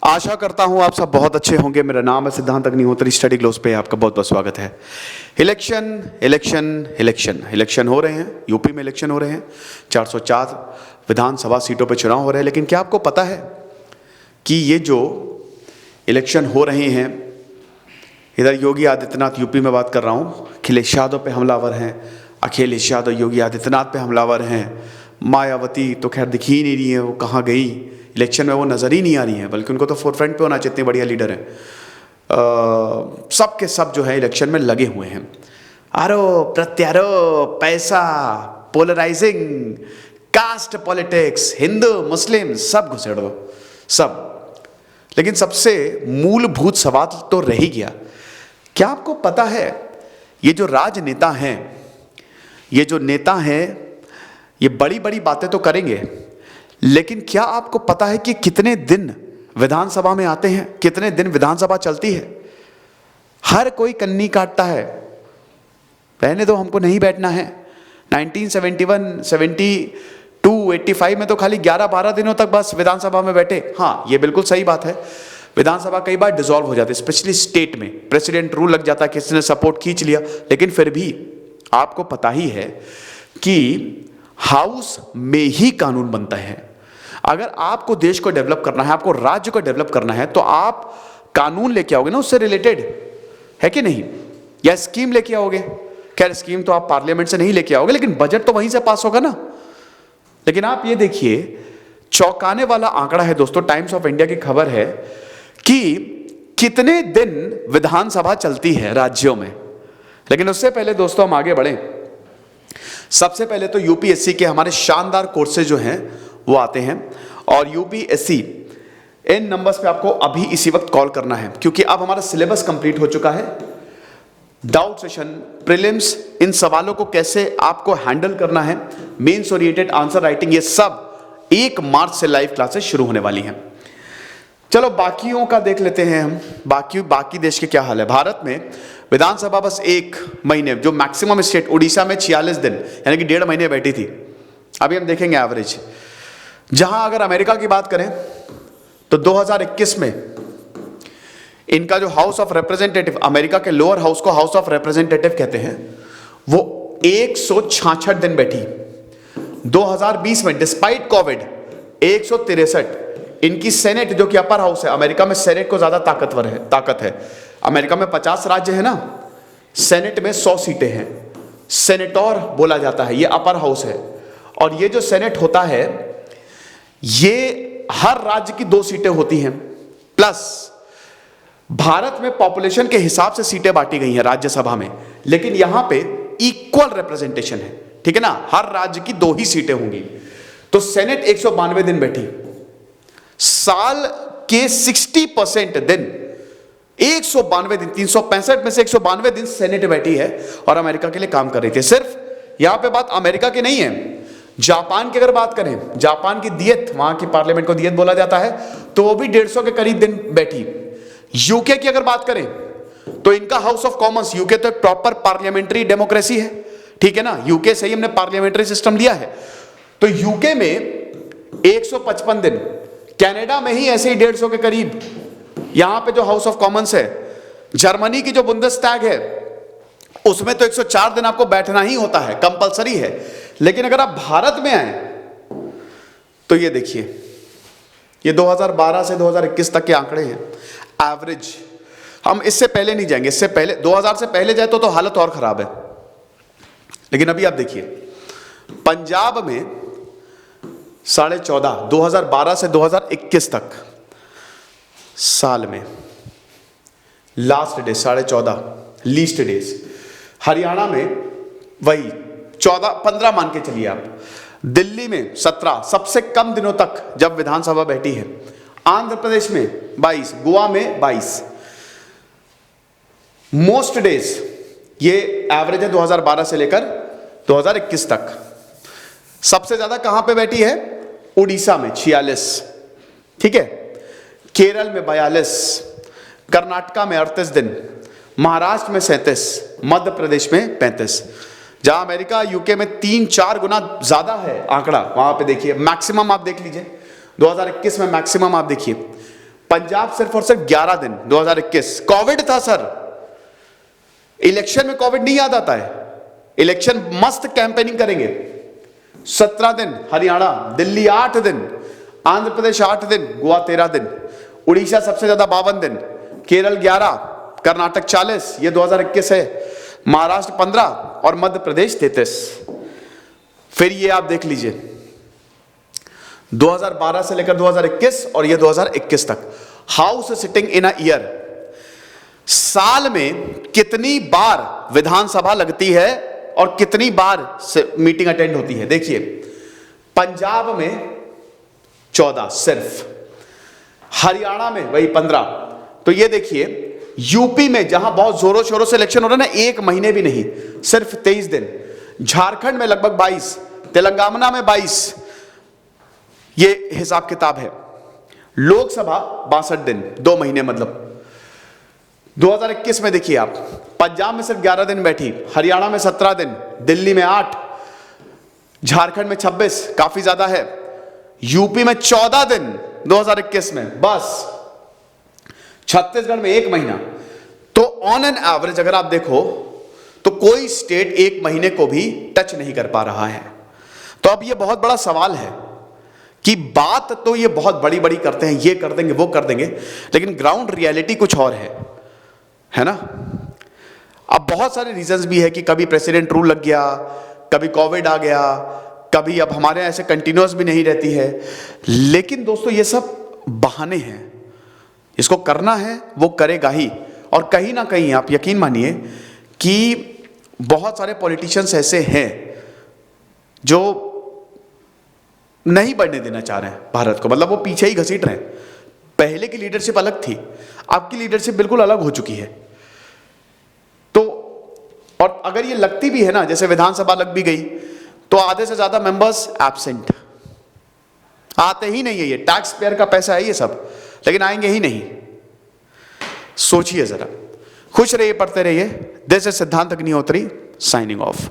आशा करता हूं आप सब बहुत अच्छे होंगे। मेरा नाम है सिद्धांत अग्निहोत्री, स्टडी ग्लोस पे आपका बहुत बहुत स्वागत है। इलेक्शन इलेक्शन इलेक्शन इलेक्शन हो रहे हैं, यूपी में इलेक्शन हो रहे हैं, 404 विधानसभा सीटों पे चुनाव हो रहे हैं। लेकिन क्या आपको पता है कि ये जो इलेक्शन हो रहे हैं, इधर योगी आदित्यनाथ यूपी में बात कर रहा हूँ, अखिलेश यादव पे हमलावर हैं, अखिलेश यादव योगी आदित्यनाथ पे हमलावर हैं, मायावती तो खैर दिख ही नहीं रही है, वो कहाँ गई, इलेक्शन में वो नज़र ही नहीं आ रही है, बल्कि उनको तो फोरफ्रंट पे होना चाहिए, इतने बढ़िया लीडर हैं। सब के सब जो है इलेक्शन में लगे हुए हैं। आरोप प्रत्यारोप, पैसा, पोलराइजिंग, कास्ट पॉलिटिक्स, हिंदू मुस्लिम सब घुसेड़ दो सब। लेकिन सबसे मूलभूत सवाल तो रह ही गया, क्या आपको पता है ये जो राजनेता हैं, ये जो नेता हैं, ये बड़ी बड़ी बातें तो करेंगे, लेकिन क्या आपको पता है कि कितने दिन विधानसभा में आते हैं, कितने दिन विधानसभा चलती है? हर कोई कन्नी काटता है, रहने दो हमको नहीं बैठना है। 1971, 72, 85 में तो खाली 11-12 दिनों तक बस विधानसभा में बैठे। हाँ, ये बिल्कुल सही बात है, विधानसभा कई बार डिसॉल्व हो जाती है, स्पेशली स्टेट में प्रेसिडेंट रूल लग जाता है, किसी ने सपोर्ट खींच लिया। लेकिन फिर भी आपको पता ही है कि हाउस में ही कानून बनता है। अगर आपको देश को डेवलप करना है, आपको राज्य को डेवलप करना है, तो आप कानून लेके आओगे ना उससे रिलेटेड, है कि नहीं? या स्कीम लेके आओगे। खैर स्कीम तो आप पार्लियामेंट से नहीं लेके आओगे, लेकिन बजट तो वहीं से पास होगा ना। लेकिन आप ये देखिए, चौंकाने वाला आंकड़ा है दोस्तों, टाइम्स ऑफ इंडिया की खबर है कि कितने दिन विधानसभा चलती है राज्यों में। लेकिन उससे पहले दोस्तों हम आगे बढ़े, सबसे पहले तो यूपीएससी के हमारे शानदार कोर्सेज जो हैं वो आते हैं, और यूपीएससी इन नंबर्स पे आपको अभी इसी वक्त कॉल करना है, क्योंकि अब हमारा सिलेबस कंप्लीट हो चुका है। डाउट सेशन, प्रीलिम्स, इन सवालों को कैसे आपको हैंडल करना है, मेंस ओरिएंटेड आंसर राइटिंग, ये सब 1 मार्च से लाइव क्लासेस शुरू होने वाली हैं। चलो बाकियों का देख लेते हैं हम, बाकी देश के क्या हाल है। भारत में विधानसभा बस 1 महीने, जो मैक्सिमम स्टेट उड़ीसा में 46 दिन यानी कि 1.5 महीने बैठी थी। अभी हम देखेंगे एवरेज। जहां अगर अमेरिका की बात करें तो 2021 में इनका जो हाउस ऑफ रिप्रेजेंटेटिव, अमेरिका के लोअर हाउस को हाउस ऑफ रिप्रेजेंटेटिव कहते हैं, वो 166 दिन बैठी। 2020 में डिस्पाइट कोविड 163। इनकी सेनेट जो कि अपर हाउस है, अमेरिका में सेनेट को ज्यादा ताकत है। अमेरिका में 50 राज्य है ना, सेनेट में 100 सीटें हैं, सेनेटोर बोला जाता है, ये अपर हाउस है। और ये जो सेनेट होता है, ये हर राज्य की 2 सीटें होती हैं, प्लस भारत में पॉपुलेशन के हिसाब से सीटें बांटी गई हैं राज्यसभा में, लेकिन यहां पे इक्वल रिप्रेजेंटेशन है, ठीक है ना, हर राज्य की 2 ही सीटें होंगी। तो सेनेट 192 दिन बैठी, साल के 60% दिन, 192 दिन, 365 में से 192 दिन सेनेट बैठी है और अमेरिका के लिए काम कर रही थी। सिर्फ यहां पे बात अमेरिका की नहीं है, जापान की अगर बात करें, जापान की दियत, वहां की पार्लियामेंट को दियत बोला जाता है, तो वो भी 150 के करीब दिन बैठी। यूके की अगर बात करें तो इनका हाउस ऑफ कॉमन्स, यूके तो एक प्रॉपर पार्लियामेंट्री डेमोक्रेसी है, ठीक है ना, यूके से ही हमने पार्लियामेंट्री सिस्टम लिया है। तो यूके में 155 दिन, कनाडा में ही ऐसे ही 150 के करीब। यहां पे जो हाउस ऑफ कॉमन्स है, जर्मनी की जो बुंदेसटैग है, उसमें तो 104 दिन आपको बैठना ही होता है, कंपलसरी है। लेकिन अगर आप भारत में आए तो ये देखिए, ये 2012 से 2021 तक के आंकड़े हैं, एवरेज। हम इससे पहले नहीं जाएंगे, इससे पहले 2000 से पहले जाए तो हालत और खराब है। लेकिन अभी आप देखिए, पंजाब में 14.5, 2012 से 2021 तक साल में last day 14.5 least days. Haryana में वही 14-15 मान के चलिए आप। दिल्ली में 17, सबसे कम दिनों तक जब विधानसभा बैठी है। आंध्र प्रदेश में 22, गोवा में 22। मोस्ट डेज, ये एवरेज है 2012 से लेकर 2021 तक। सबसे ज्यादा कहां पे बैठी है? उड़ीसा में 46, ठीक है, केरल में 42, कर्नाटका में 38 दिन, महाराष्ट्र में 37, मध्य प्रदेश में 35। जहां अमेरिका यूके में 3-4 गुना ज्यादा है आंकड़ा, वहां पे देखिए मैक्सिमम आप देख लीजिए, 2021 में मैक्सिमम आप देखिए पंजाब सिर्फ और सिर्फ 11 दिन 2021। कोविड था सर, इलेक्शन में कोविड नहीं याद आता है। इलेक्शन मस्त कैंपेनिंग करेंगे। 17 दिन हरियाणा, दिल्ली 8 दिन, आंध्र प्रदेश 8 दिन, गोवा 13 दिन, उड़ीसा सबसे ज्यादा 52 दिन, केरल 11, कर्नाटक 40, ये 2021 है, महाराष्ट्र 15 और मध्य प्रदेश 33। फिर ये आप देख लीजिए 2012 से लेकर 2021 और ये 2021 तक, house sitting in a year, साल में कितनी बार विधानसभा लगती है और कितनी बार मीटिंग अटेंड होती है। देखिए पंजाब में 14 सिर्फ, हरियाणा में वही 15। तो ये देखिए यूपी में जहां बहुत जोरों शोरों से इलेक्शन हो रहा है ना, 1 महीने भी नहीं, सिर्फ 23 दिन। झारखंड में लगभग 22, तेलंगाना में 22, ये हिसाब किताब है। लोकसभा 62 दिन, 2 महीने मतलब। 2021 में देखिए आप, पंजाब में सिर्फ 11 दिन बैठी, हरियाणा में 17 दिन, दिल्ली में 8, झारखंड में 26, काफी ज्यादा है, यूपी में 14 दिन 2021 में बस, छत्तीसगढ़ में 1 महीना। तो ऑन एन एवरेज अगर आप देखो तो कोई स्टेट 1 महीने को भी टच नहीं कर पा रहा है। तो अब ये बहुत बड़ा सवाल है कि बात तो ये बहुत बड़ी बड़ी करते हैं, ये कर देंगे वो कर देंगे, लेकिन ग्राउंड रियलिटी कुछ और है ना। अब बहुत सारे रीजंस भी है कि कभी प्रेसिडेंट रूल लग गया, कभी कोविड आ गया, कभी अब हमारे ऐसे कंटिन्यूअस भी नहीं रहती है। लेकिन दोस्तों ये सब बहाने हैं, इसको करना है वो करेगा ही। और कहीं ना कहीं आप यकीन मानिए कि बहुत सारे पॉलिटिशियंस ऐसे हैं जो नहीं बढ़ने देना चाह रहे हैं भारत को, मतलब वो पीछे ही घसीट रहे हैं। पहले की लीडरशिप अलग थी, आपकी लीडरशिप बिल्कुल अलग हो चुकी है। तो और अगर ये लगती भी है ना, जैसे विधानसभा लग भी गई तो आधे से ज्यादा मेंबर्स एब्सेंट, आते ही नहीं है। ये टैक्स पेयर का पैसा है ये सब, लेकिन आएंगे ही नहीं। सोचिए जरा। खुश रहिए, पढ़ते रहिए। दिस इज सिद्धांत अग्निहोत्री साइनिंग ऑफ।